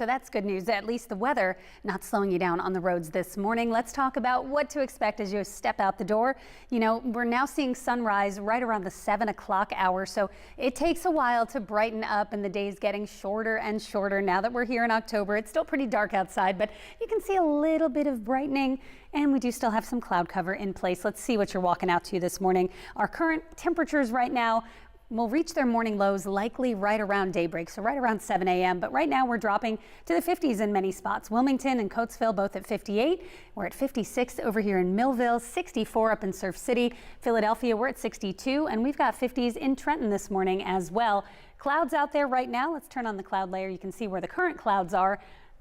so that's good news. At least the weather not slowing you down on the roads this morning. Let's talk about what to expect as you step out the door. You know, we're now seeing sunrise right around the 7 o'clock hour, so it takes a while to brighten up, and the day's getting shorter and shorter now that we're here in October. It's still pretty dark outside, but you can see a little bit of brightening, and we do still have some cloud cover in place. Let's see what you're walking out to this morning. Our current temperatures right now will reach their morning lows likely right around daybreak, so right around 7 a.m. But right now we're dropping to the 50s in many spots. Wilmington and Coatesville both at 58. We're at 56 over here in Millville, 64 up in Surf City. Philadelphia, we're at 62, and we've got 50s in Trenton this morning as well. Clouds out there right now. Let's turn on the cloud layer. You can see where the current clouds are.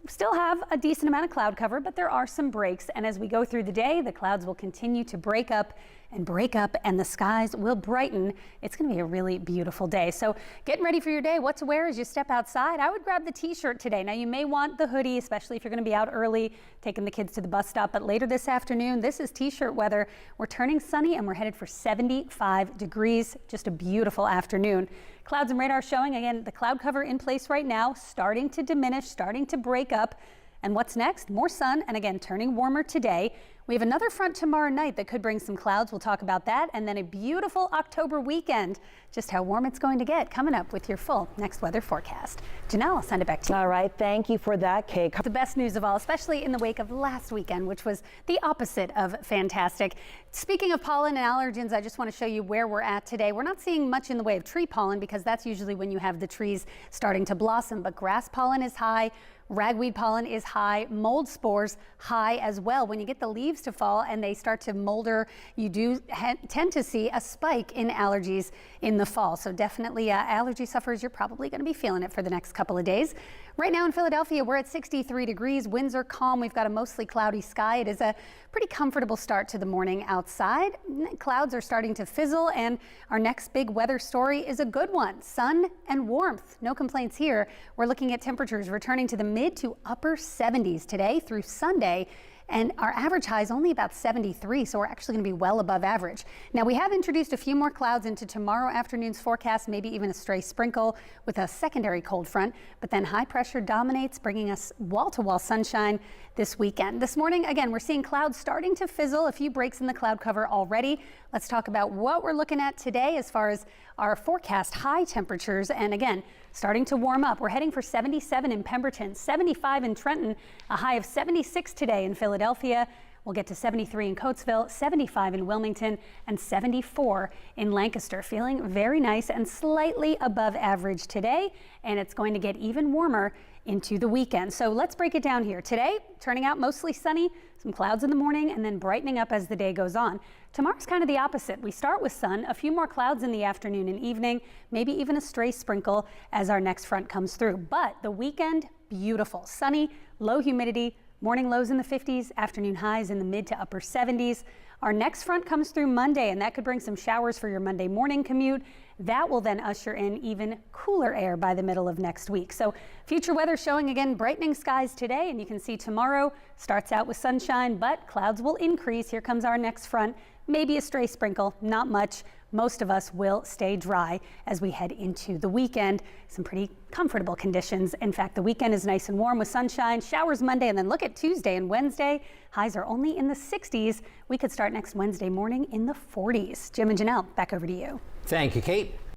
Still have a decent amount of cloud cover, but there are some breaks. And as we go through the day, the clouds will continue to break up, and the skies will brighten. It's going to be a really beautiful day. So getting ready for your day, what to wear as you step outside. I would grab the t-shirt today. Now you may want the hoodie, especially if you're going to be out early, taking the kids to the bus stop. But later this afternoon, this is t-shirt weather. We're turning sunny and we're headed for 75 degrees. Just a beautiful afternoon. Clouds and radar showing, again, the cloud cover in place right now, starting to diminish, starting to break up. And what's next? More sun, and again, turning warmer today. We have another front tomorrow night that could bring some clouds. We'll talk about that. And then a beautiful October weekend. Just how warm it's going to get coming up with your full next weather forecast. Janelle, I'll send it back to you. All right. Thank you for that, Kate. The best news of all, especially in the wake of last weekend, which was the opposite of fantastic. Speaking of pollen and allergens, I just want to show you where we're at today. We're not seeing much in the way of tree pollen because that's usually when you have the trees starting to blossom. But grass pollen is high. Ragweed pollen is high, mold spores high as well. When you get the leaves to fall and they start to molder, you do tend to see a spike in allergies in the fall. So definitely allergy sufferers, you're probably going to be feeling it for the next couple of days. Right now in Philadelphia, we're at 63 degrees. Winds are calm. We've got a mostly cloudy sky. It is a pretty comfortable start to the morning outside. Clouds are starting to fizzle, and our next big weather story is a good one. Sun and warmth. No complaints here. We're looking at temperatures returning to the mid to upper 70s today through Sunday. And our average high is only about 73, so we're actually going to be well above average. Now, we have introduced a few more clouds into tomorrow afternoon's forecast, maybe even a stray sprinkle with a secondary cold front, but then high pressure dominates, bringing us wall-to-wall sunshine this weekend. This morning, again, we're seeing clouds starting to fizzle, a few breaks in the cloud cover already. Let's talk about what we're looking at today as far as our forecast high temperatures. And again, starting to warm up. We're heading for 77 in Pemberton, 75 in Trenton, a high of 76 today in Philadelphia. We'll get to 73 in Coatesville, 75 in Wilmington, and 74 in Lancaster. Feeling very nice and slightly above average today, and it's going to get even warmer into the weekend. So let's break it down here. Today, turning out mostly sunny, some clouds in the morning, and then brightening up as the day goes on. Tomorrow's kind of the opposite. We start with sun, a few more clouds in the afternoon and evening, maybe even a stray sprinkle as our next front comes through. But the weekend, beautiful. Sunny, low humidity, morning lows in the 50s, afternoon highs in the mid to upper 70s. Our next front comes through Monday, and that could bring some showers for your Monday morning commute. That will then usher in even cooler air by the middle of next week. So future weather showing again brightening skies today, and you can see tomorrow starts out with sunshine, but clouds will increase. Here comes our next front. Maybe a stray sprinkle, not much. Most of us will stay dry as we head into the weekend. Some pretty comfortable conditions. In fact, the weekend is nice and warm with sunshine, showers Monday, and then look at Tuesday and Wednesday. Highs are only in the 60s. We could start next Wednesday morning in the 40s. Jim and Janelle, back over to you. Thank you, Kate.